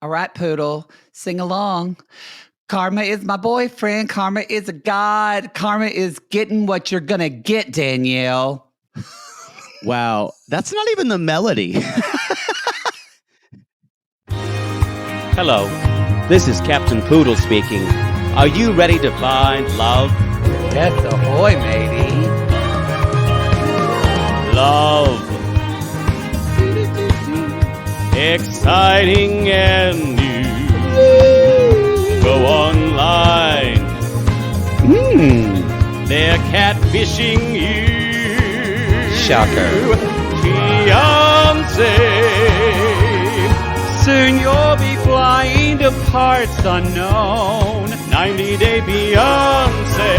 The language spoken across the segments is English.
All right, Poodle, sing along. Karma is my boyfriend. Karma is a god. Karma is getting what you're going to get, Danielle. Wow, that's not even the melody. Hello, this is Captain Poodle speaking. Are you ready to find love? Yes, ahoy, matey. Love. Exciting and new. Go online. They're catfishing you. Shocker. Fiancé. Soon you'll be flying to parts unknown. 90-day Beyonce.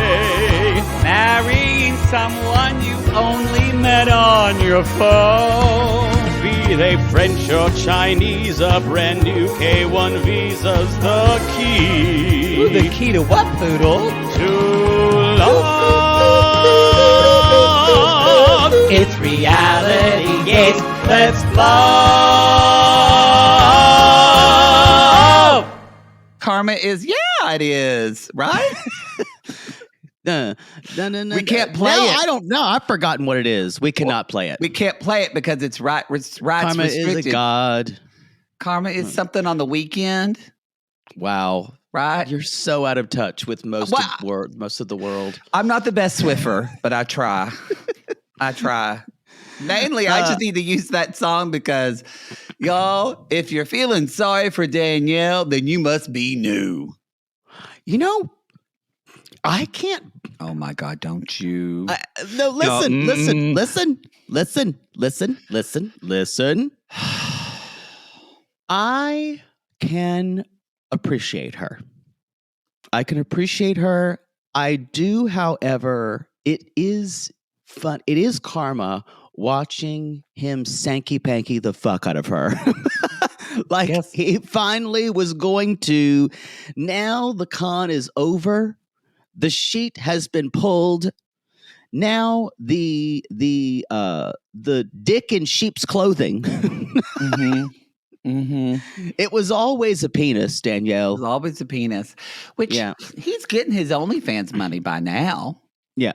Marrying someone you only met on your phone. Be they French or Chinese, a brand new K1 visa's the key. Ooh, the key to what, Poodle? To love. It's reality, yes, let's love. Karma is, yeah, it is, right? We can't play it. I don't know. I've forgotten what it is. We cannot play it. We can't play it because it's rights Karma restricted. is a god. Karma is something on the weekend. Wow. Right? You're so out of touch with most of the world. I'm not the best Swiffer, but I try. I try. Mainly, I just need to use that song because, y'all, if you're feeling sorry for Danielle, then you must be new. You know, I can't. Oh my God! Don't you? No, listen. I can appreciate her. I can appreciate her. I do, however, it is fun. It is karma watching him sanky-panky the fuck out of her. Like, yes. He finally was going to. Now the con is over. The sheet has been pulled. Now the dick in sheep's clothing. It was always a penis, Danielle. It was always a penis. Which he's getting his OnlyFans money by now. Yeah.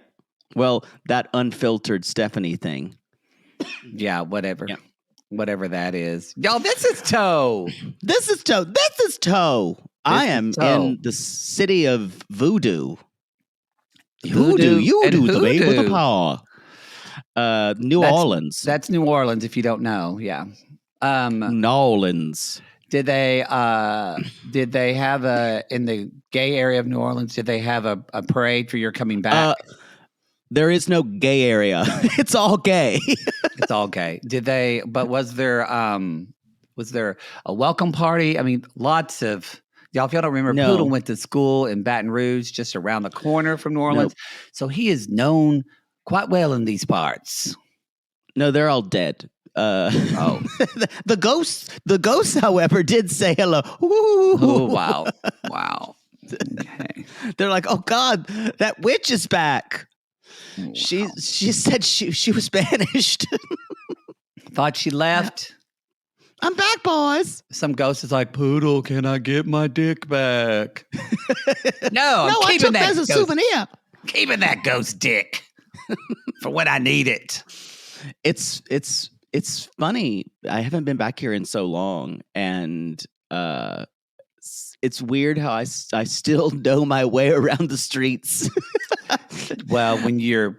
Well, that unfiltered Stephanie thing. Yeah, whatever. Yeah. Whatever that is. Y'all, this is Toe. This is Toe. I am in the city of voodoo. Voodoo. You do the way with the power. New Orleans. That's New Orleans, if you don't know. Yeah. New Orleans. Did they have in the gay area of New Orleans, did they have a parade for your coming back? There is no gay area. It's all gay. It's all gay. But was there a welcome party? I mean, lots of y'all, if y'all don't remember, Poodle went to school in Baton Rouge, just around the corner from New Orleans. Nope. So he is known quite well in these parts. No, they're all dead. The ghosts, however, did say hello. Ooh. Oh, wow. Okay. They're like, oh God, that witch is back. Wow. She said she was banished. Thought she left. I'm back, boys. Some ghost is like, Poodle, can I get my dick back? No, I'm keeping that as a souvenir. Keeping that ghost dick for when I need it. It's funny. I haven't been back here in so long, and it's weird how I still know my way around the streets. Well, when you're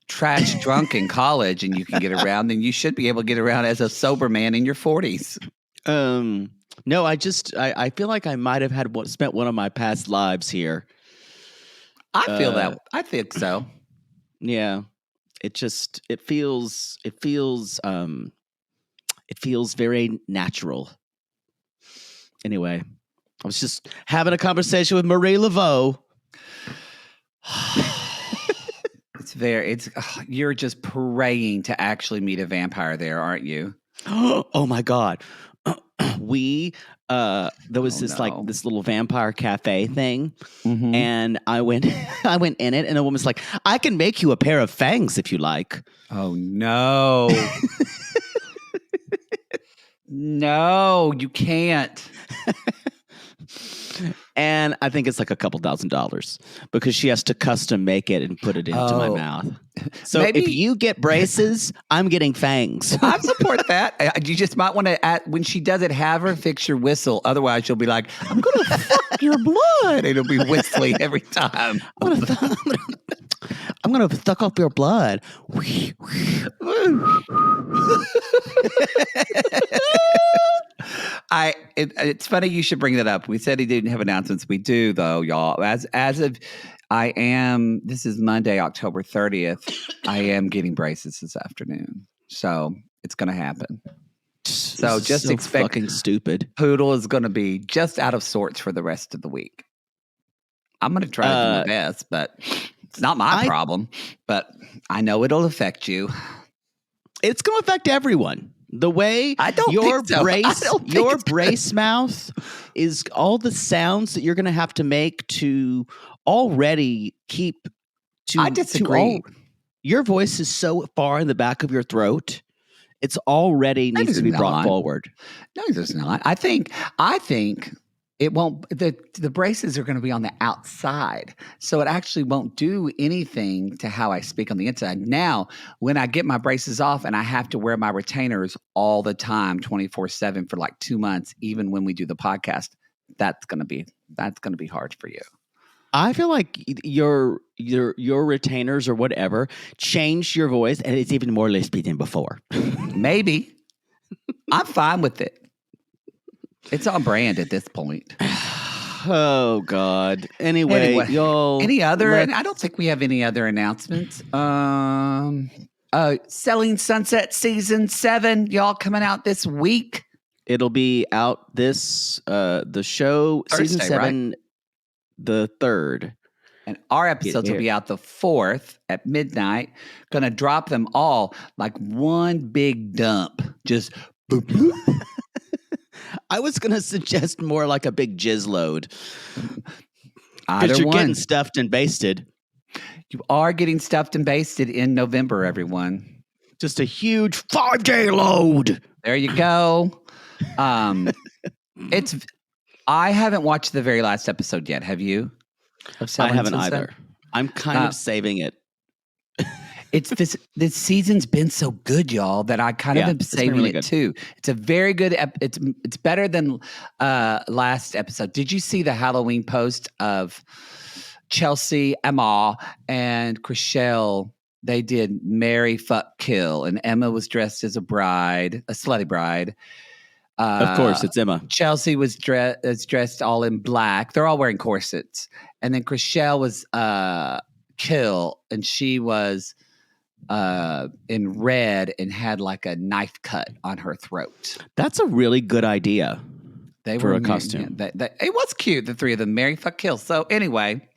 trash drunk in college and you can get around, then you should be able to get around as a sober man in your 40s. No, I feel like I might have spent one of my past lives here. I feel that. I think so. Yeah. It feels very natural. Anyway, I was just having a conversation with Marie Laveau. You're just praying to actually meet a vampire there, aren't you? Oh my God. There was this little vampire cafe thing, and I went in it, and the woman's like, I can make you a pair of fangs if you like. Oh no. No, you can't. And I think it's like a couple $1,000 because she has to custom make it and put it into my mouth. So if you get braces, I'm getting fangs. I support that. You just might want to, when she does it, have her fix your whistle. Otherwise, she'll be like, I'm going to fuck your blood. It'll be whistling every time. I'm going to suck up your blood. It's funny you should bring that up. We said he didn't have announcements. We do, though, y'all. This is Monday, October 30th. I am getting braces this afternoon. So it's going to happen. So just expect fucking stupid. Poodle is going to be just out of sorts for the rest of the week. I'm going to try to do my best, but it's not my problem. But I know it'll affect you. It's going to affect everyone. The way your brace mouth is all the sounds that you're going to have to make to already keep to. I disagree. Your voice is so far in the back of your throat. It's already needs to be brought forward. No, there's not. I think it won't. The braces are going to be on the outside, so it actually won't do anything to how I speak on the inside. Now, when I get my braces off and I have to wear my retainers all the time, 24/7 for like 2 months, even when we do the podcast, that's going to be hard for you. I feel like your retainers or whatever changed your voice, and it's even more lispy than before. Maybe. I'm fine with it. It's on brand at this point. Oh, God. Anyway, y'all. Any other? I don't think we have any other announcements. Selling Sunset Season 7, y'all, coming out this week. It'll be out the show, Thursday, Season 7, right? The 3rd. And our episodes will be out the 4th at midnight. Going to drop them all like one big dump. Just boop, boop. I was going to suggest more like a big jizz load. Because you're getting stuffed and basted. You are getting stuffed and basted in November, everyone. Just a huge 5-day load. There you go. I haven't watched the very last episode yet. Have you? I haven't either. I'm kind of saving it. It's this season's been so good, y'all, that I kind of am saving it too. It's a very good. It's better than last episode. Did you see the Halloween post of Chelsea, Emma, and Chriselle? They did marry, fuck, kill, and Emma was dressed as a bride, a slutty bride. Of course, it's Emma. Chelsea was dressed all in black. They're all wearing corsets, and then Chriselle was kill, and she was in red and had like a knife cut on her throat. That's a really good idea for a costume. It was cute, the three of them, marry, fuck, kill. So anyway.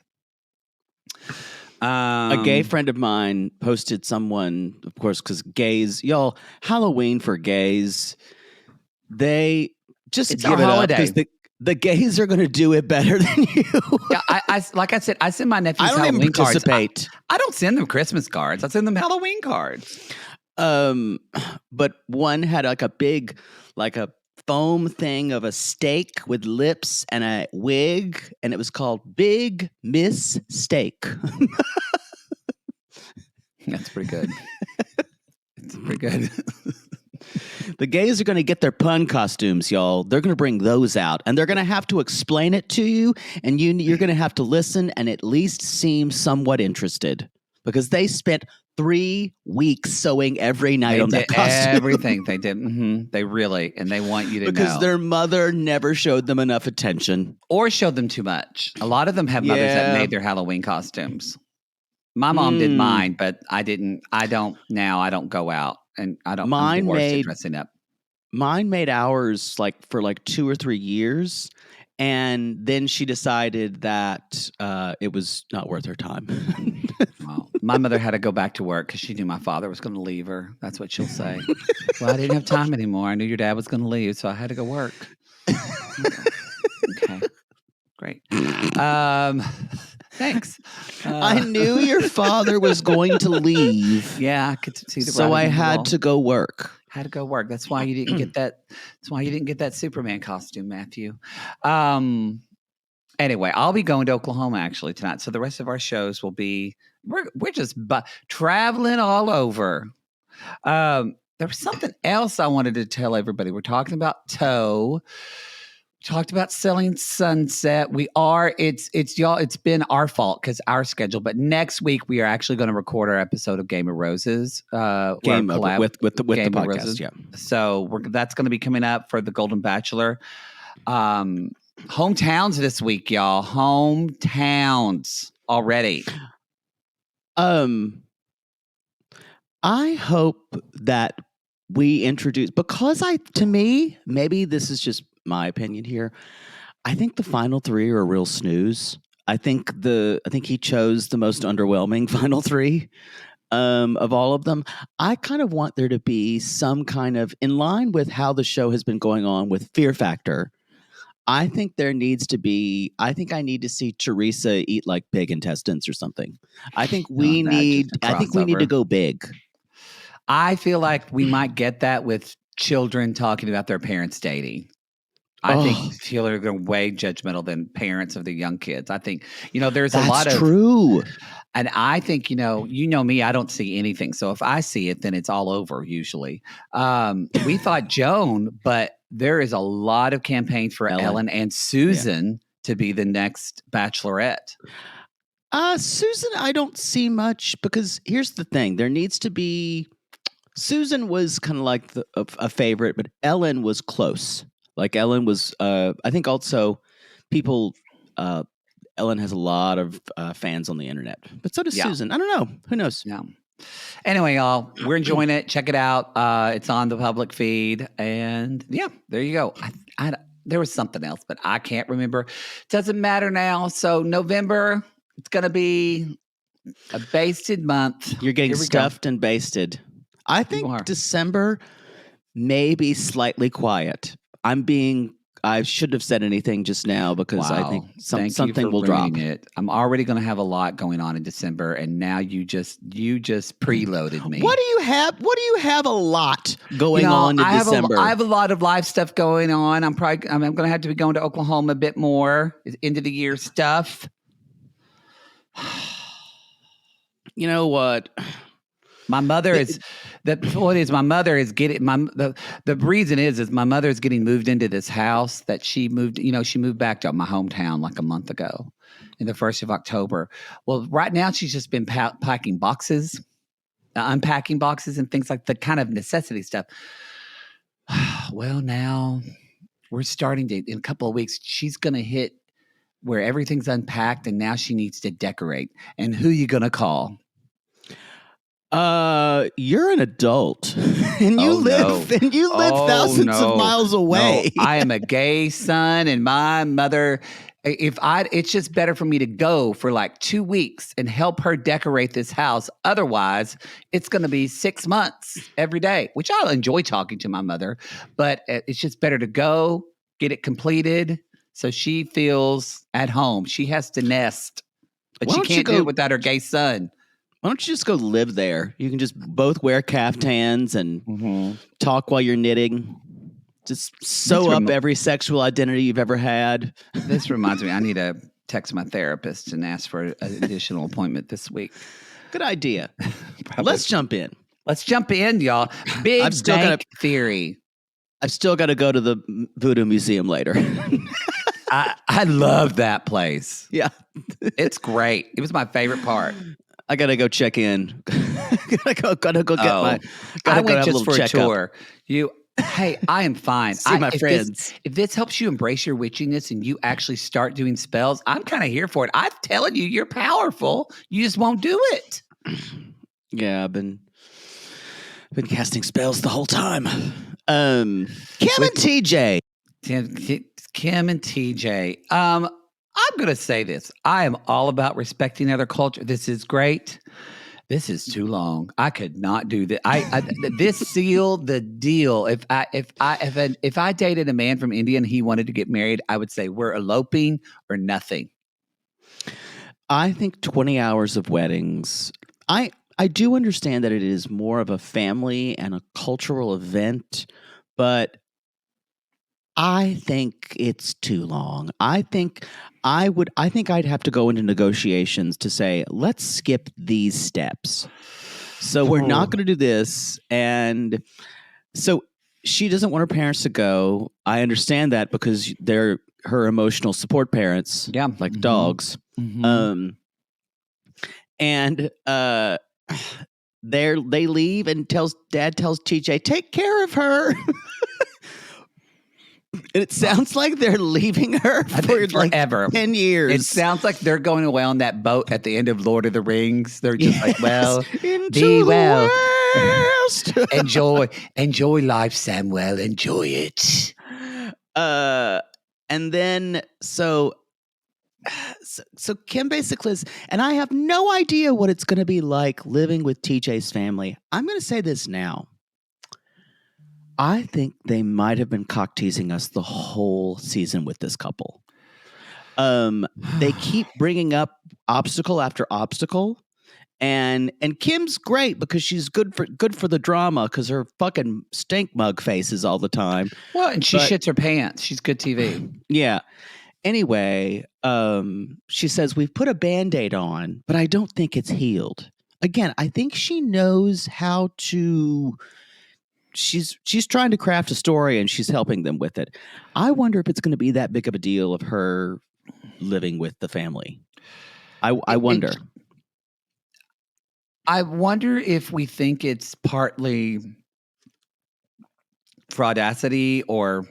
A gay friend of mine posted someone, of course, because gays, y'all, Halloween for gays, they just it's give a it holiday. Up because the gays are going to do it better than you. Yeah, like I said, I send my nephews Halloween cards. I don't send them Christmas cards. I send them Halloween cards. But one had like a big, like a foam thing of a steak with lips and a wig, and it was called Big Miss Steak. That's pretty good. It's pretty good. The gays are going to get their pun costumes, y'all. They're going to bring those out, and they're going to have to explain it to you, and you're going to have to listen and at least seem somewhat interested, because they spent 3 weeks sewing every night on that costume. Everything they did. Mm-hmm. They really, and they want you to know. Because their mother never showed them enough attention. Or showed them too much. A lot of them have mothers that made their Halloween costumes. My mom did mine, but I didn't. I don't go out, and I don't. I'm dressing up. Mine made ours for 2 or 3 years, and then she decided that it was not worth her time. Well, my mother had to go back to work because she knew my father was going to leave her. That's what she'll say. Well, I didn't have time anymore. I knew your dad was going to leave, so I had to go work. Okay, great. Thanks. I knew your father was going to leave. Yeah, I could see the. So I had to go work. Had to go work. That's why you didn't get that. That's why you didn't get that Superman costume, Matthew. Anyway, I'll be going to Oklahoma actually tonight. So the rest of our shows will be we're just traveling all over. There was something else I wanted to tell everybody. We're talking about Toe. Talked about Selling Sunset. It's y'all. It's been our fault because our schedule. But next week we are actually going to record our episode of Game of Roses. With the podcast. Roses. Yeah. So that's going to be coming up for the Golden Bachelor. Hometowns this week, y'all. Hometowns already. I hope that we introduce, because to me, maybe this is just my opinion here, I think the final three are a real snooze. I think he chose the most underwhelming final three of all of them. I kind of want there to be some kind of, in line with how the show has been going on with Fear Factor, I think I need to see Teresa eat like pig intestines or something. I think we need to go big. I feel like we might get that with children talking about their parents dating. I think children are going way judgmental than parents of the young kids. I think, there's a lot of... That's true. And I think, you know me, I don't see anything. So if I see it, then it's all over usually. We thought Joan, but there is a lot of campaigns for Ellen and Susan to be the next Bachelorette. Susan, I don't see much, because here's the thing. There needs to be... Susan was kind of like a favorite, but Ellen was close. Like Ellen was, I think also people, Ellen has a lot of fans on the internet, but so does Susan. I don't know. Who knows? Yeah. Anyway, y'all, we're enjoying it. Check it out. It's on the public feed. And yeah, there you go. There was something else, but I can't remember. Doesn't matter now. So November, it's going to be a basted month. You're getting stuffed and basted. I think December may be slightly quiet. I shouldn't have said anything just now because I think something will drop. It. I'm already going to have a lot going on in December, and now you just preloaded me. What do you have? What do you have a lot going on in December? I have a lot of live stuff going on. I'm going to have to be going to Oklahoma a bit more. End of the year stuff. You know what? My mother is my mother is getting the reason is my mother is getting moved into this house that she moved, she moved back to my hometown like a month ago in the 1st of October. Well, right now she's just been packing boxes, unpacking boxes and things like the kind of necessity stuff. Well, now we're starting to, in a couple of weeks, she's going to hit where everything's unpacked and now she needs to decorate. And who you going to call? You're an adult and you live thousands of miles away. No. I am a gay son, and my mother, it's just better for me to go for like 2 weeks and help her decorate this house. Otherwise, it's going to be 6 months every day, which I'll enjoy talking to my mother, but it's just better to go get it completed. So she feels at home. She has to nest, but she can't do it without her gay son. Why don't you just go live there? You can just both wear caftans and talk while you're knitting. Just sew up every sexual identity you've ever had. This reminds me, I need to text my therapist and ask for an additional appointment this week. Good idea. Let's jump in. Let's jump in, y'all. Big Bank Theory. I've still got to go to the Voodoo Museum later. I love that place. Yeah. It's great. It was my favorite part. I gotta go check in. gotta go get my. I went just for a tour. Hey, I am fine. See my friends. If this helps you embrace your witchiness and you actually start doing spells, I'm kind of here for it. I'm telling you, you're powerful. You just won't do it. Yeah, I've been casting spells the whole time. Kim and TJ. Kim and TJ. I'm going to say this. I am all about respecting other culture. This is great. This is too long. I could not do that. This sealed the deal. If I dated a man from India and he wanted to get married, I would say we're eloping or nothing. I think 20 hours of weddings. I do understand that it is more of a family and a cultural event, but I think it's too long. I think I'd have to go into negotiations to say, let's skip these steps. So we're not going to do this. And so she doesn't want her parents to go. I understand that because they're her emotional support parents, like dogs. And they leave and Dad tells TJ, take care of her. And it sounds like they're leaving her for forever. Like 10 years. It sounds like they're going away on that boat at the end of Lord of the Rings. They're just like, well, be well. enjoy life, Samuel. Enjoy it. And then so Kim basically is, and I have no idea what it's going to be like living with TJ's family. I'm going to say this now. I think they might have been cock teasing us the whole season with this couple. They keep bringing up obstacle after obstacle, and Kim's great because she's good for the drama because her fucking stink mug faces all the time. Well, and she shits her pants. She's good TV. Yeah. Anyway, she says we've put a Band-Aid on, but I don't think it's healed. Again, I think she knows how to. She's trying to craft a story and she's helping them with it. I wonder if it's going to be that big of a deal of her living with the family. I wonder. I wonder if we think it's partly fraudacity or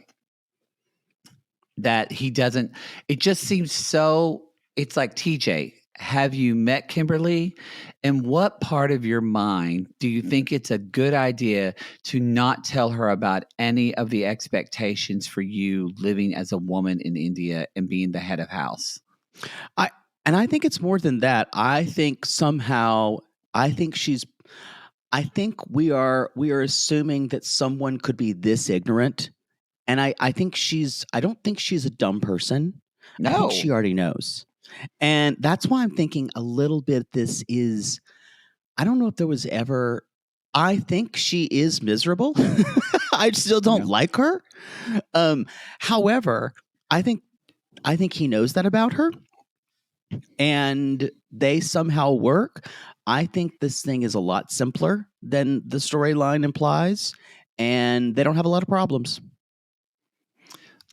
that he doesn't. It just seems so. It's like, TJ, have you met Kimberly? And what part of your mind do you think it's a good idea to not tell her about any of the expectations for you living as a woman in India and being the head of house? I think it's more than that. I think we are assuming that someone could be this ignorant. And I don't think she's a dumb person. No. I think she already knows. And that's why I'm thinking a little bit this is, I don't know if there was ever, I think she is miserable. I still don't like her. However, I think he knows that about her and they somehow work. I think this thing is a lot simpler than the storyline implies and they don't have a lot of problems.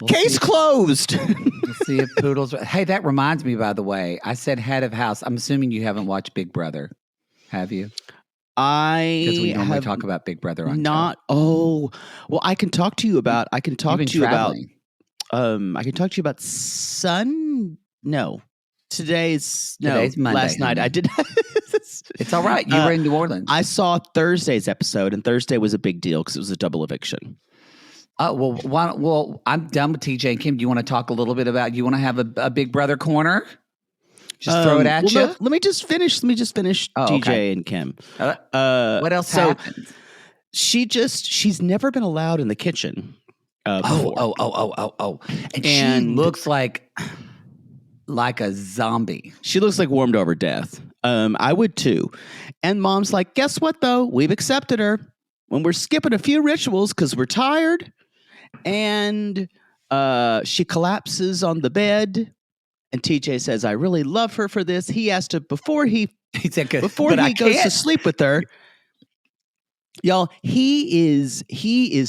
Case closed. We'll see if Poodle's. Hey, that reminds me, by the way, I said head of house. I'm assuming you haven't watched Big Brother, have you? Because we normally talk about Big Brother on not. Show. Oh, well, I can talk to you about. I can talk to you traveling. About. I can talk to you about Today's Monday. Last night I did. It's all right. You were in New Orleans. I saw Thursday's episode, and Thursday was a big deal because it was a double eviction. Well, I'm done with TJ and Kim. Do you want to talk a little bit about? You want to have a Big Brother corner? Just throw it at you. No, let me just finish. TJ and Kim. What else happened? She's never been allowed in the kitchen. Oh! And she looks like a zombie. She looks like warmed over death. I would too. And Mom's like, guess what though? We've accepted her. When we're skipping a few rituals because we're tired. And she collapses on the bed. And TJ says, I really love her for this. He has to, before he goes to sleep with her. Y'all, he is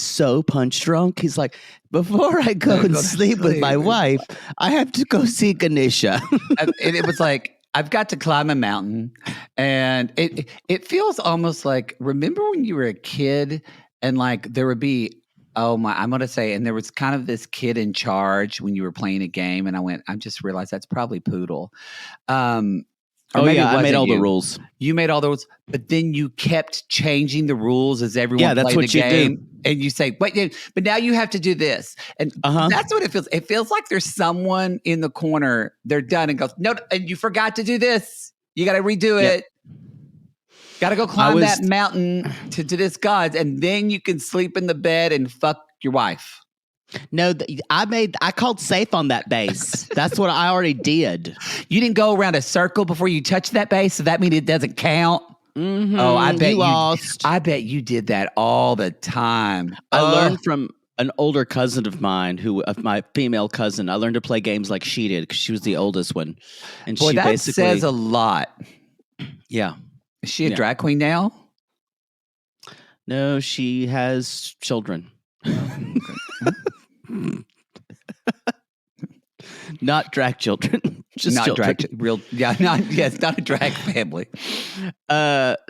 so punch drunk. He's like, before I go and sleep with my wife, I have to go see Ganesha. And it was like, I've got to climb a mountain, and it feels almost like, remember when you were a kid and like there would be, I'm going to say, and there was kind of this kid in charge when you were playing a game, and I just realized that's probably Poodle. I made all the rules. You made all the rules, but then you kept changing the rules as everyone played the game. Do. And you say, wait, but now you have to do this. And that's what it feels. It feels like there's someone in the corner, they're done and goes, no, and you forgot to do this. You got to redo it. Got to go climb that mountain to this god, and then you can sleep in the bed and fuck your wife. No, I called safe on that base. That's what I already did. You didn't go around a circle before you touched that base, so that means it doesn't count? Oh, I bet you lost. I bet you did that all the time. I learned from an older cousin of mine, my female cousin. I learned to play games like she did because she was the oldest one, and Boy, she that basically says a lot. Yeah. Is she a drag queen now? No, she has children. Not drag children, just not children. It's not a drag family.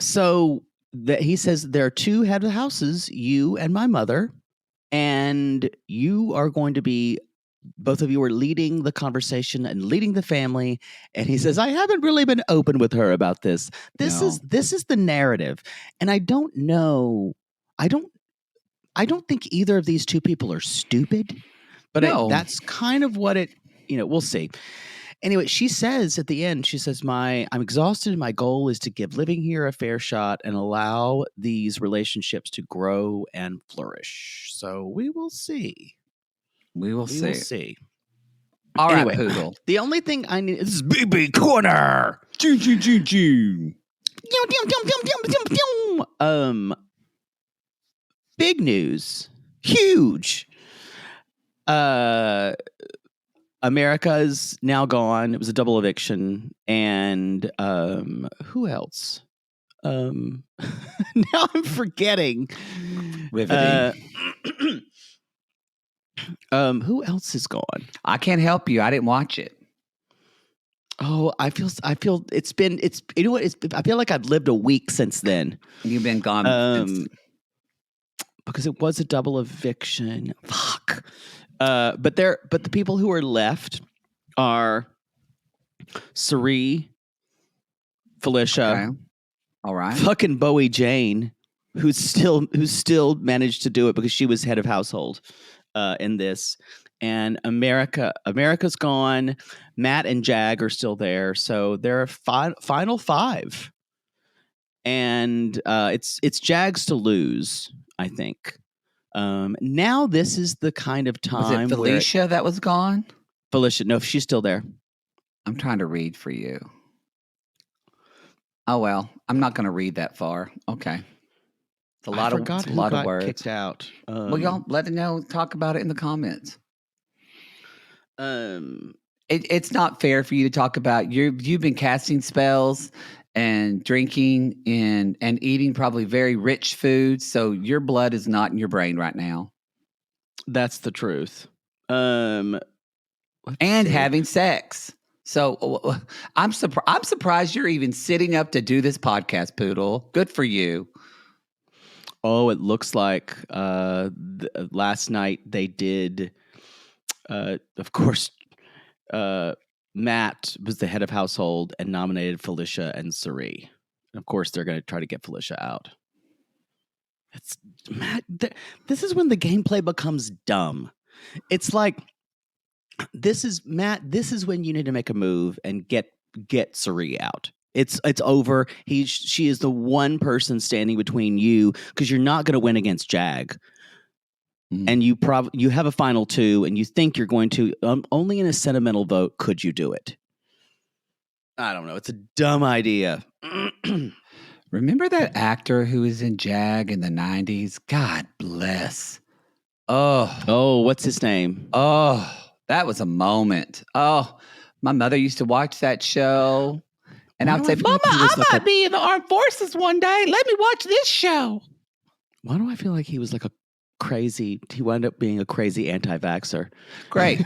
So he says there are two head of houses, you and my mother, and you are going to be. Both of you are leading the conversation and leading the family. And he says, I haven't really been open with her about this. This is the narrative. And I don't know. I don't think either of these two people are stupid, but that's kind of what we'll see. Anyway, she says at the end, I'm exhausted. My goal is to give living here a fair shot and allow these relationships to grow and flourish. So we will see. We will see. All right, Poodle. The only thing I need is BB Corner. Big news. Huge. America is now gone. It was a double eviction. And who else? Now I'm forgetting. Riveting. Who else is gone? I can't help you. I didn't watch it. Oh, I feel I feel like I've lived a week since then. You've been gone because it was a double eviction. Fuck. But the people who are left are Sari, Felicia, okay. All right, fucking Bowie Jane, who's still managed to do it because she was head of household in this. And America's gone. Matt and Jag are still there, so they're a final five. And it's Jag's to lose, I think. Now this is the kind of time. Was it Felicia that was gone? Felicia, no, she's still there. I'm trying to read for you. Oh well, I'm not going to read that far. Okay. It's a lot of words. Kicked out. Well, y'all let it know. Talk about it in the comments. It's not fair for you to talk about you've been casting spells and drinking and eating probably very rich food, so your blood is not in your brain right now. That's the truth. And having sex. So I'm surprised you're even sitting up to do this podcast, Poodle. Good for you. Oh, it looks like last night they did. Of course, Matt was the head of household and nominated Felicia and Sari. And of course, they're going to try to get Felicia out. It's Matt. This is when the gameplay becomes dumb. It's like, this is Matt. This is when you need to make a move and get Sari out. It's over. She is the one person standing between you because you're not going to win against Jag. And you have a final two, and you think you're going to. Only in a sentimental vote could you do it. I don't know. It's a dumb idea. Remember that actor who was in Jag in the 90s? God bless. Oh, what's his name? Oh, that was a moment. Oh, my mother used to watch that show. And I would say, Mama, I might be in the armed forces one day. Let me watch this show. Why do I feel like he was like he wound up being a crazy anti-vaxxer? Great.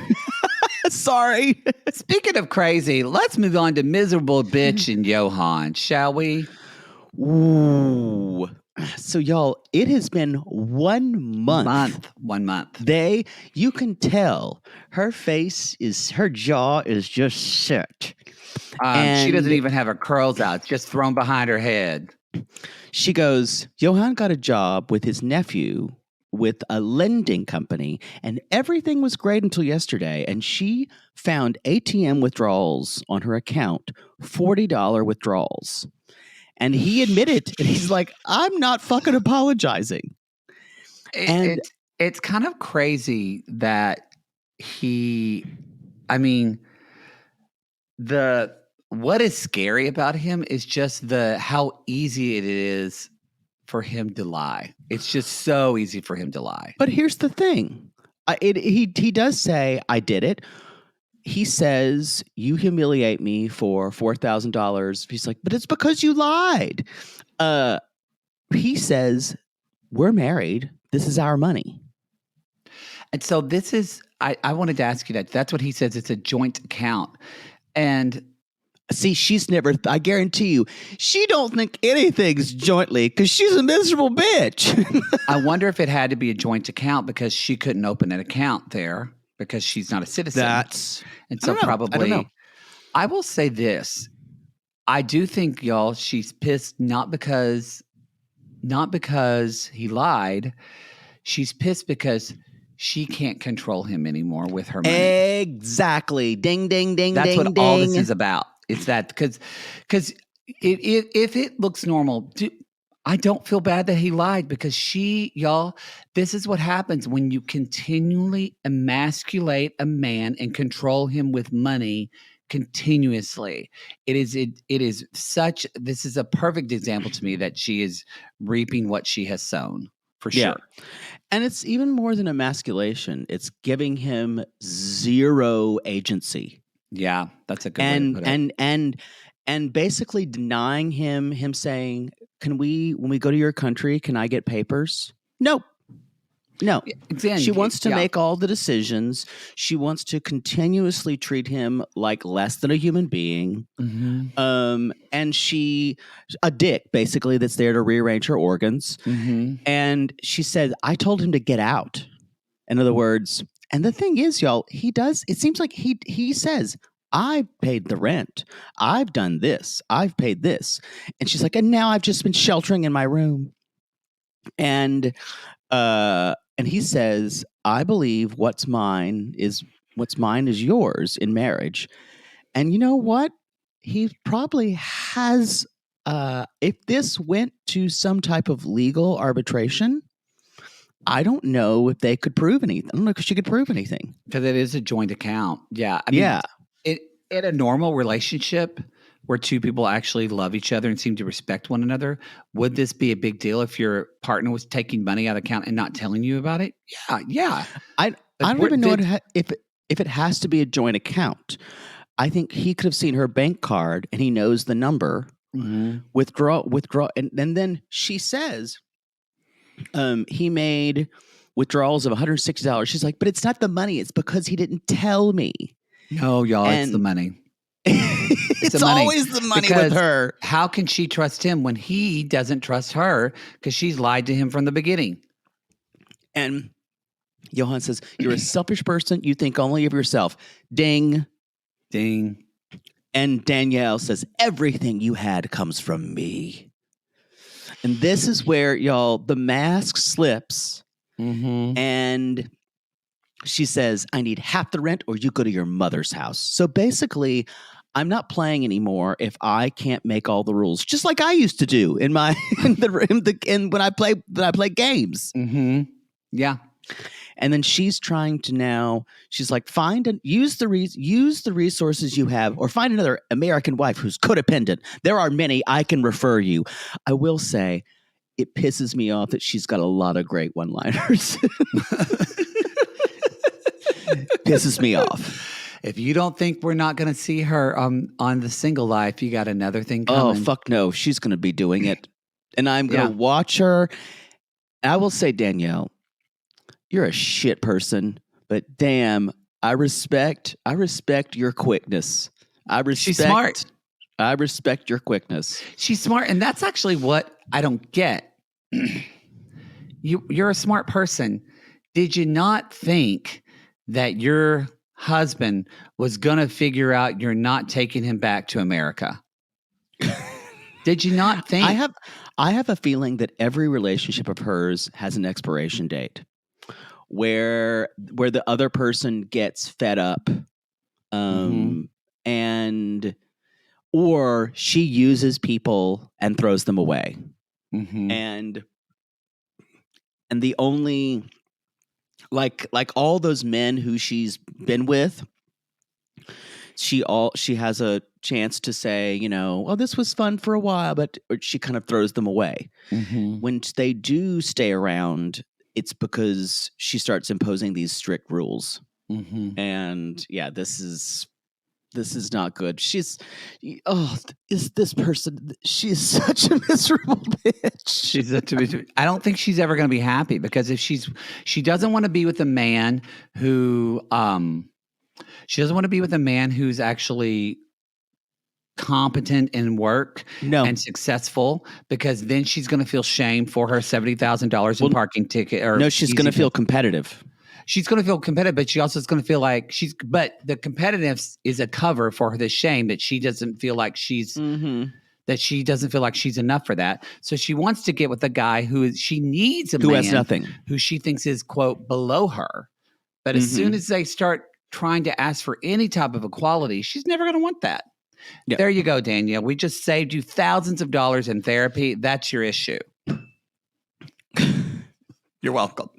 Sorry. Speaking of crazy, let's move on to miserable bitch and Yohan, shall we? Ooh. So y'all, it has been 1 month. 1 month. You can tell her jaw is just set. She doesn't even have her curls out. It's just thrown behind her head. She goes, Yohan got a job with his nephew with a lending company, and everything was great until yesterday. And she found ATM withdrawals on her account, $40 withdrawals. And he admitted, and he's like, I'm not fucking apologizing. It's kind of crazy that what is scary about him is just how easy it is for him to lie. It's just so easy for him to lie. But here's the thing. He does say, I did it. He says, you humiliate me for $4,000. He's like, but it's because you lied. He says, we're married. This is our money. And so this is, I wanted to ask you that. That's what he says. It's a joint account. And see, she's never, I guarantee you, she don't think anything's jointly because she's a miserable bitch. I wonder if it had to be a joint account because she couldn't open an account there because she's not a citizen. And so probably, I don't know. I will say this. I do think, y'all, she's pissed not because he lied. She's pissed because she can't control him anymore with her money. Exactly. Ding, ding, ding, That's ding, what ding. all this is about. It's that because if it looks normal, I don't feel bad that he lied because y'all, this is what happens when you continually emasculate a man and control him with money continuously. This is a perfect example to me that she is reaping what she has sown for sure. And it's even more than emasculation. It's giving him zero agency. Yeah, that's a good way to put it. And basically denying him saying, when we go to your country, can I get papers? Nope. No. She wants to make all the decisions. She wants to continuously treat him like less than a human being. Mm-hmm. And a dick, basically, that's there to rearrange her organs. Mm-hmm. And she said, I told him to get out. In other words, and the thing is, y'all, it seems like he says, I paid the rent. I've done this. I've paid this. And she's like, and now I've just been sheltering in my room. And he says, I believe what's mine is yours in marriage. And you know what? He probably has, if this went to some type of legal arbitration, I don't know if they could prove anything. I don't know if she could prove anything. Because it is a joint account. Yeah. I mean, in a normal relationship where two people actually love each other and seem to respect one another, would this be a big deal if your partner was taking money out of account and not telling you about it? Yeah. I don't even know if it has to be a joint account. I think he could have seen her bank card and he knows the number. Mm-hmm. Withdraw, and then she says, he made withdrawals of $160. She's like, but it's not the money. It's because he didn't tell me. No, y'all, it's the money. It's always the money with her. How can she trust him when he doesn't trust her because she's lied to him from the beginning? And Yohan says, you're a selfish person. You think only of yourself. Ding. Ding. And Danielle says, everything you had comes from me. And this is where, y'all, the mask slips. Mm-hmm. And she says, I need half the rent or you go to your mother's house. So basically, I'm not playing anymore if I can't make all the rules, just like I used to do when I play games. Mm-hmm. Yeah. And then she's trying to she's like, use the resources you have, or find another American wife who's codependent. There are many. I can refer you. I will say, it pisses me off that she's got a lot of great one-liners. Pisses me off. If you don't think we're not going to see her on The Single Life, you got another thing coming. Oh, fuck no. She's going to be doing it. And I'm going to watch her. I will say, Danielle, you're a shit person, but damn, I respect your quickness. She's smart. I respect your quickness. She's smart, and that's actually what I don't get. You're a smart person. Did you not think that your husband was going to figure out you're not taking him back to America? Did you not think? I have a feeling that every relationship of hers has an expiration date where the other person gets fed up, and or she uses people and throws them away. Mm-hmm. And the only like all those men who she's been with, she has a chance to say, well, this was fun for a while, but she kind of throws them away. Mm-hmm. When they do stay around, it's because she starts imposing these strict rules. Mm-hmm. And yeah, this is not good. Is this person? She's such a miserable bitch. I don't think she's ever going to be happy, because if she doesn't want to be with a man who, she doesn't want to be with a man who's actually competent in work and successful, because then she's going to feel shame for her $70,000 in parking ticket. Or no, she's going to feel competitive. She's going to feel competitive, but she also is going to feel like but the competitiveness is a cover for the shame that she doesn't feel like that she doesn't feel like she's enough for that. So she wants to get with a guy she needs a man who has nothing, who she thinks is, quote, below her. But as soon as they start trying to ask for any type of equality, she's never going to want that. Yep. There you go, Danielle. We just saved you thousands of dollars in therapy. That's your issue. You're welcome.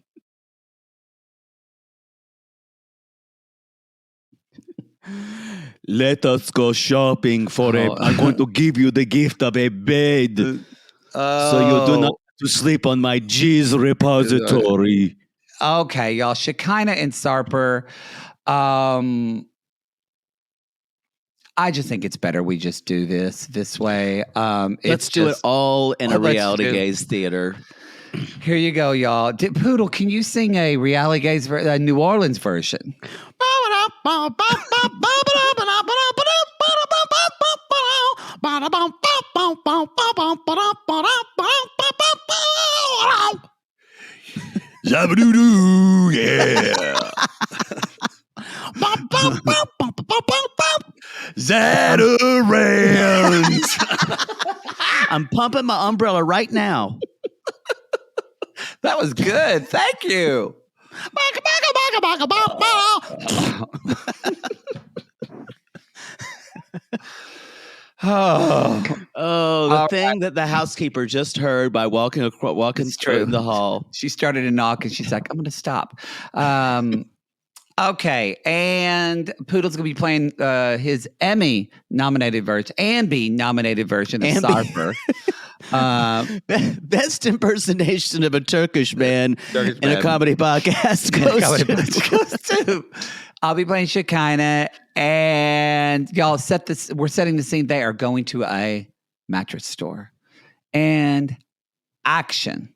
Let us go shopping I'm going to give you the gift of a bed, so you do not have to sleep on my cheese repository. Okay, y'all. Shekinah and Sarper. I just think it's better we just do this way. Let's do it all in a reality gaze theater. Here you go, y'all. Poodle, can you sing a reality gaze, a New Orleans version? Zabadoo, yeah. Zatarans. I'm pumping my umbrella right now. That was good. Thank you. The thing that the housekeeper just heard by walking through the hall. She started to knock and she's like, I'm going to stop. Okay, and Poodle's going to be playing his Emmy-nominated version and B-nominated version of Sarper. Best impersonation of a Turkish man in a comedy podcast goes to. I'll be playing Shekinah, and y'all we're setting the scene. They are going to a mattress store, and action.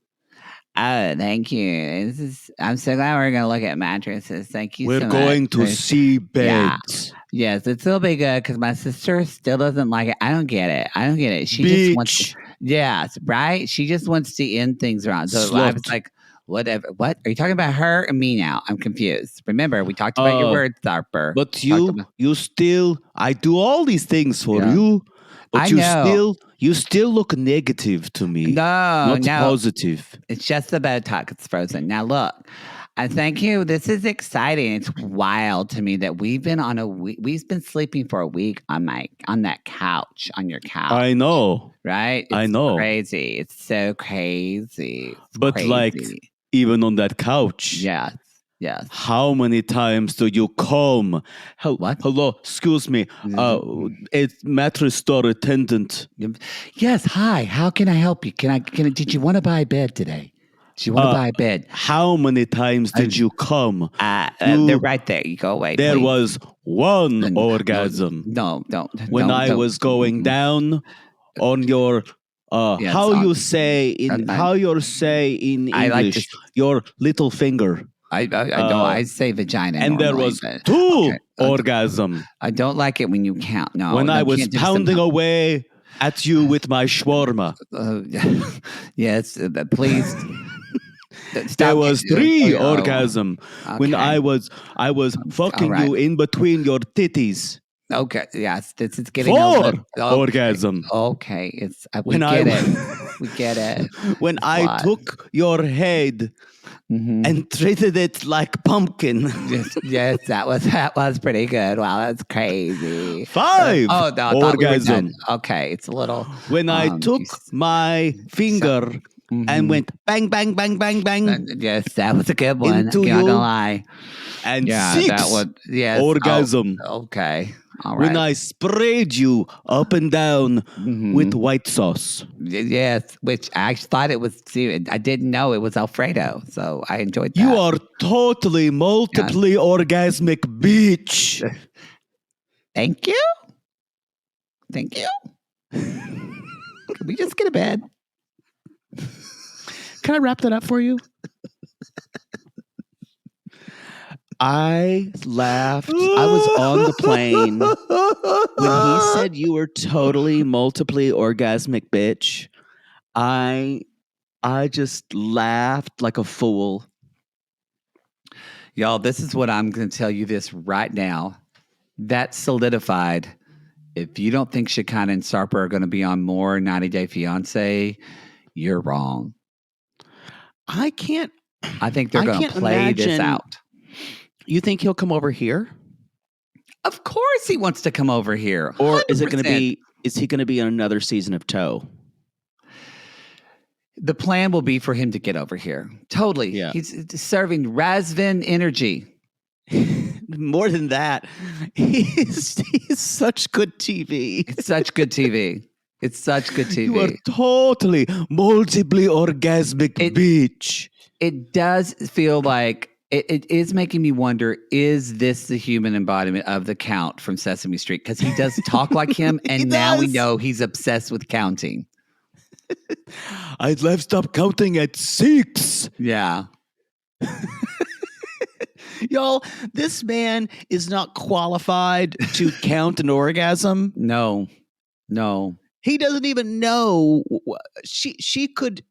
Oh, thank you. I'm so glad we're going to look at mattresses. Thank you so much. We're going to see beds. Yeah. Yes, it'll be good, because my sister still doesn't like it. I don't get it. She just wants to. Yes, right? She just wants to end things around. So I was like, whatever. What? Are you talking about her or me now? I'm confused. Remember, we talked about your words, Sarper. But you still, I do all these things for you. But you still look negative to me. Not positive. It's just the Botox. It's frozen. Now look, I thank you. This is exciting. It's wild to me that we've been sleeping for a week on that couch, on your couch. I know. Right? I know. Crazy. It's so crazy. Like, even on that couch. Yes. Yes. How many times do you come? What? Hello, excuse me. It's mattress store attendant. Yes. Hi. How can I help you? Did you want to buy a bed today? Did you want to buy a bed? How many times did you come? They're right there. You go away. There was one orgasm. No, don't. When I was going down on your how you say in English, your little finger. I know. I say vagina. And normally, there was two orgasm. I don't like it when you count. No. When I was pounding away at you with my shawarma. Yes, please. There was 3 orgasm when I was fucking you in between your titties. Okay, yes, this is getting 4 orgasm. Okay, we get it. When I took your head and treated it like pumpkin. yes, that was pretty good. Wow, that's crazy. 5 orgasm. Okay, it's a little. When I took my finger and went bang, bang, bang, bang, bang. Yes, that was a good one. I'm not gonna lie. And 6 orgasm. Okay. All right. When I sprayed you up and down with white sauce. Yes, which I thought it was. I didn't know it was Alfredo, so I enjoyed that. You are totally multiply orgasmic bitch. Thank you. Thank you. Can we just get to bed? Can I wrap that up for you? I laughed. I was on the plane when he said you were totally multiply orgasmic bitch. I just laughed like a fool. Y'all, this is what I'm going to tell you this right now. That's solidified. If you don't think Shekinah and Sarper are going to be on more 90 Day Fiancé, you're wrong. I think they're going to play this out. You think he'll come over here? Of course he wants to come over here. 100%. Or is he going to be on another season of Toe? The plan will be for him to get over here. Totally. Yeah. He's serving Razvan energy. More than that, he's such good TV. It's such good TV. It's such good TV. You are totally multiply orgasmic bitch. It does feel like it is making me wonder, is this the human embodiment of the Count from Sesame Street? Because he does talk like him, and now we know he's obsessed with counting. I've stopped counting at 6. Yeah. Y'all, this man is not qualified to count an orgasm. No. He doesn't even know. She could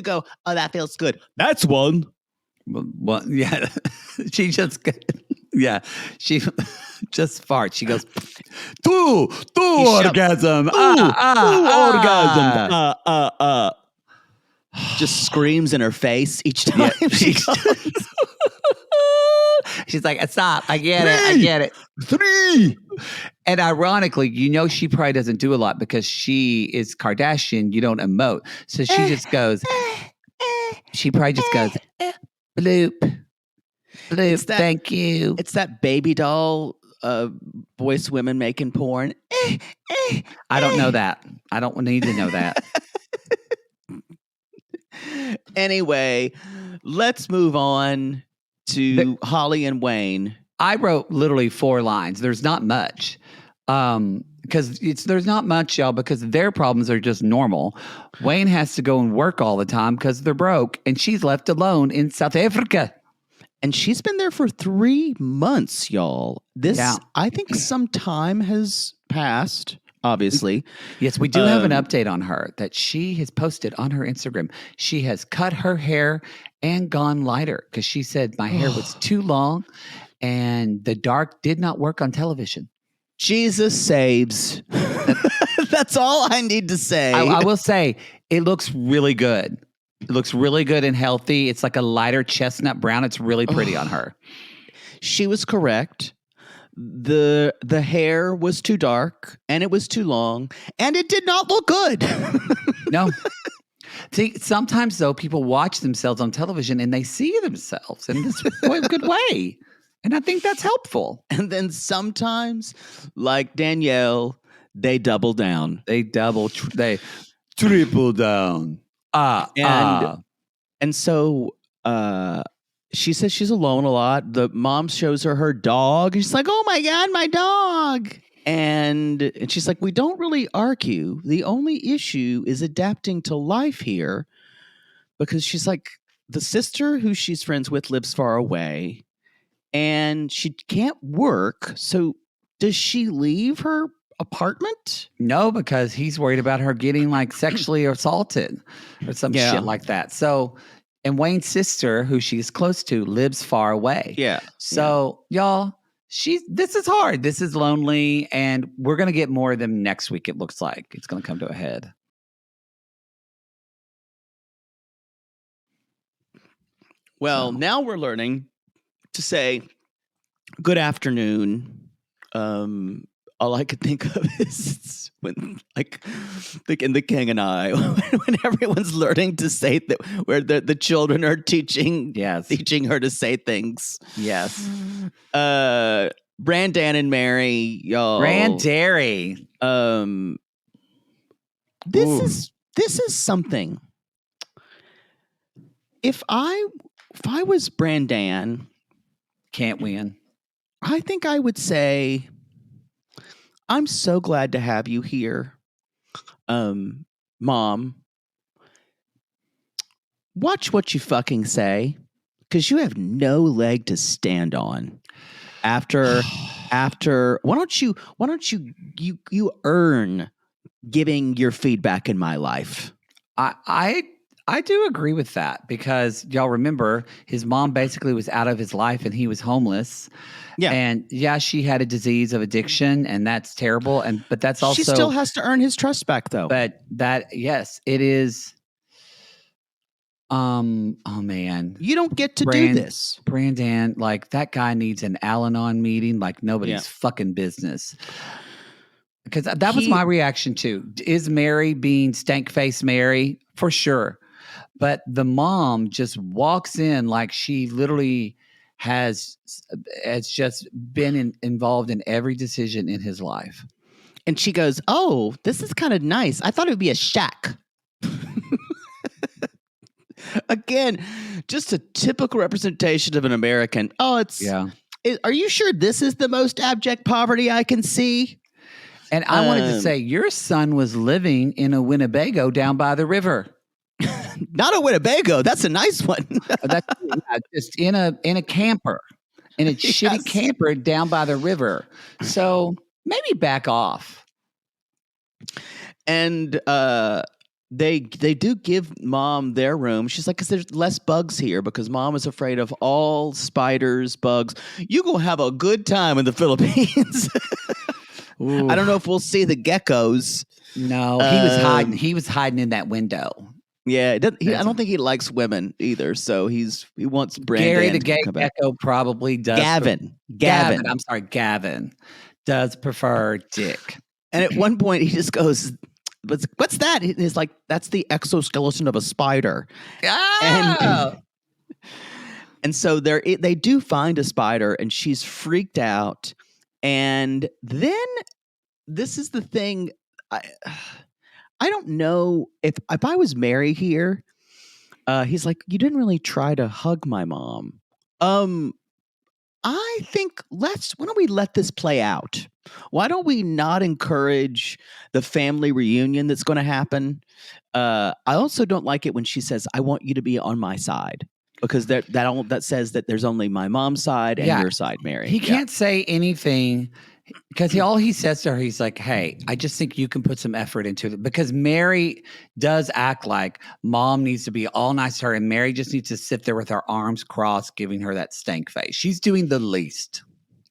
go, oh, that feels good. That's one. Well, yeah. She just farts. She goes, two orgasm. Orgasm. Just screams in her face each time. Yeah, she's like, stop. I get it. 3. And ironically, she probably doesn't do a lot because she is Kardashian. You don't emote. So she just goes, she probably just goes, bloop, thank you. It's that baby doll voice women making porn. I don't know that. I don't need to know that. Anyway, let's move on to Holly and Wayne. I wrote literally 4 lines. There's not much. Because there's not much, y'all, because their problems are just normal. Wayne has to go and work all the time because they're broke, and she's left alone in South Africa. And she's been there for 3 months, y'all. I think some time has passed, obviously. Yes, we do have an update on her that she has posted on her Instagram. She has cut her hair and gone lighter because she said my hair was too long and the dark did not work on television. Jesus saves. That's all I need to say. I will say it looks really good. It looks really good and healthy. It's like a lighter chestnut brown. It's really pretty on her. She was correct. The hair was too dark and it was too long and it did not look good. No. See, sometimes though, people watch themselves on television and they see themselves in this good way. And I think that's helpful. And then sometimes, like Danielle, they double down. They triple down. And so she says she's alone a lot. The mom shows her dog. She's like, oh my God, my dog. And she's like, we don't really argue. The only issue is adapting to life here. Because she's like, the sister who she's friends with lives far away. And she can't work. So does she leave her apartment? No, because he's worried about her getting like sexually assaulted or some shit like that. So, and Wayne's sister, who she's close to, lives far away. Yeah. So, y'all, this is hard. This is lonely. And we're going to get more of them next week, it looks like. It's going to come to a head. Well, now we're learning to say good afternoon. All I could think of is when, like in The King and I, when everyone's learning to say that, where the children are teaching her to say things. Yes. Brandan and Mary, y'all. Brandan. This is something. If I was Brandan, can't win. I think I would say, I'm so glad to have you here. Mom, watch what you fucking say, because you have no leg to stand on. After, why don't you earn giving your feedback in my life? I do agree with that, because y'all remember his mom basically was out of his life and he was homeless. Yeah. And yeah, she had a disease of addiction, and that's terrible. But that's also, she still has to earn his trust back, though. But yes, it is. Oh man, you don't get to do this. Brandan, like that guy needs an Al-Anon meeting like nobody's fucking business. Because that was my reaction too. Is Mary being stank-faced Mary? For sure. But the mom just walks in like she literally has just been involved in every decision in his life. And she goes, "Oh, this is kind of nice. I thought it would be a shack." Again, just a typical representation of an American. Oh, are you sure this is the most abject poverty I can see? And I wanted to say, your son was living in a Winnebago down by the river. Not a Winnebago. That's a nice one. Just in a camper, in a shitty camper down by the river. So maybe back off. And they do give Mom their room. She's like, because there's less bugs here, because Mom is afraid of all spiders, bugs. You gonna have a good time in the Philippines. I don't know if we'll see the geckos. No, he was hiding. He was hiding in that window. Yeah, I don't think he likes women either. So he wants Brandan. Gary the gay gecko probably does. Gavin. I'm sorry, Gavin does prefer dick. And at one point he just goes, "What's that?" He's like, "That's the exoskeleton of a spider." Oh! And so they do find a spider, and she's freaked out. And then this is the thing. I don't know if I was Mary here. He's like, "You didn't really try to hug my mom." I think why don't we let this play out? Why don't we not encourage the family reunion that's going to happen? I also don't like it when she says, "I want you to be on my side," because that says that there's only my mom's side and your side, Mary. He can't say anything. Because all he says to her, he's like, "Hey, I just think you can put some effort into it." Because Mary does act like Mom needs to be all nice to her, and Mary just needs to sit there with her arms crossed, giving her that stank face. She's doing the least.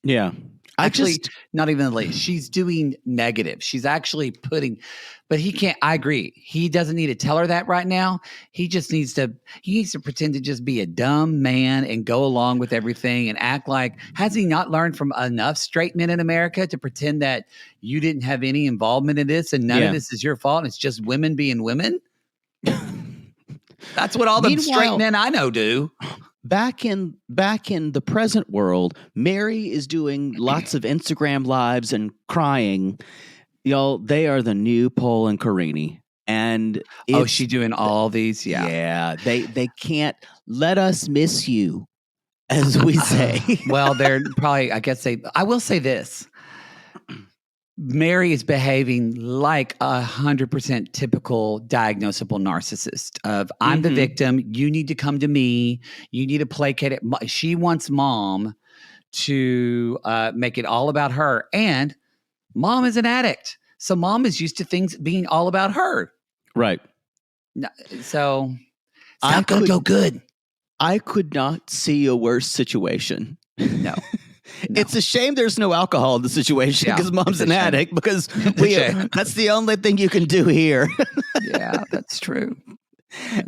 Yeah. Actually, not even the least. She's doing negative. She's actually but he can't. I agree. He doesn't need to tell her that right now. He just needs to pretend to just be a dumb man and go along with everything and act like, has he not learned from enough straight men in America to pretend that you didn't have any involvement in this and none of this is your fault and it's just women being women? That's what all the straight men I know do. Back in the present world, Mary is doing lots of Instagram lives and crying. Y'all, they are the new Paul and Carini. And she's doing all these? Yeah. Yeah. They can't let us miss you, as we say. Well, they're probably, I will say this. Mary is behaving like 100% typical diagnosable narcissist of, I'm the victim. You need to come to me. You need to placate it. She wants Mom to make it all about her. And Mom is an addict. So Mom is used to things being all about her. Right. So it's not going to go good. I could not see a worse situation. No. It's a shame there's no alcohol in the situation because Mom's an addict, because that's the only thing you can do here. Yeah, that's true.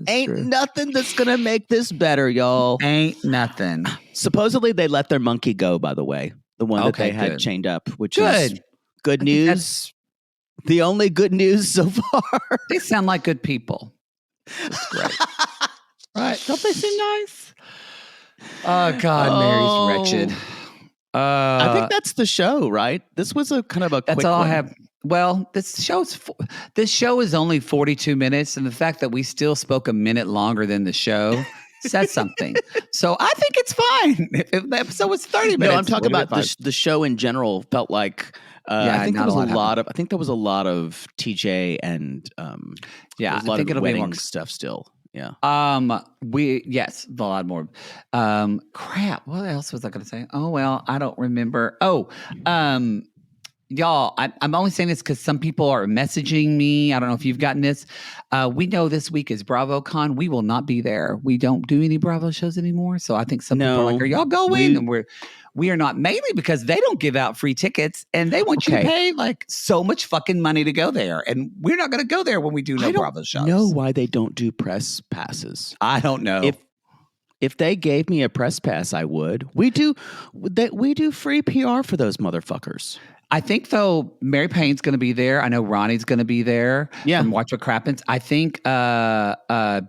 Nothing that's going to make this better, y'all. Ain't nothing. Supposedly they let their monkey go, by the way. The one that they had chained up, which is good news. The only good news so far. They sound like good people. That's great. Right. Don't they seem nice? Oh, God, Mary's wretched. I think that's the show, right? This was a kind of a that's quick all one. I have. Well, this show is only 42 minutes, and the fact that we still spoke a minute longer than the show says something. So I think it's fine. If the episode was 30 minutes. No, I'm talking about the show in general. Felt like I think there was a lot of. I think there was a lot of TJ and I think it'll be more stuff still. Yeah. A lot more. Crap. What else was I going to say? Oh well, I don't remember. Y'all, I'm only saying this because some people are messaging me. I don't know if you've gotten this. We know this week is BravoCon. We will not be there. We don't do any Bravo shows anymore. So I think some people are like, are y'all going? And we are not, mainly because they don't give out free tickets and they want you to pay like so much fucking money to go there. And we're not going to go there when we do no Bravo shows. I don't know why they don't do press passes. I don't know. If they gave me a press pass, I would. We do free PR for those motherfuckers. I think, though, Mary Payne's going to be there. I know Ronnie's going to be there. Yeah. From Watch What Crappens. I think Bad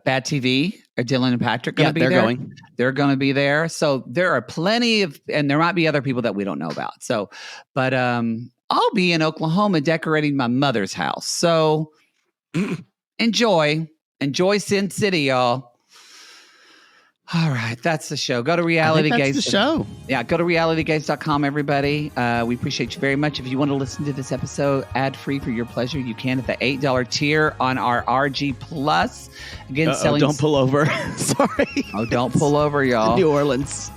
TV or Dylan and Patrick going to be there. They're going to be there. So there are plenty of, and there might be other people that we don't know about. So, but I'll be in Oklahoma decorating my mother's house. So enjoy Sin City, y'all. All right, that's the show. Go to Reality Gaze. That's the show. Yeah, go to realitygaze.com, everybody. We appreciate you very much. If you want to listen to this episode ad-free for your pleasure, you can at the $8 tier on our RG Plus. Again, selling. Don't pull over. Sorry. Oh, don't pull over, y'all. New Orleans.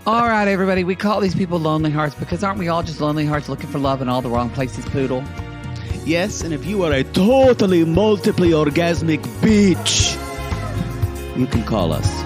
All right, everybody. We call these people lonely hearts because aren't we all just lonely hearts looking for love in all the wrong places, Poodle? Yes, and if you are a totally multiply orgasmic bitch, you can call us.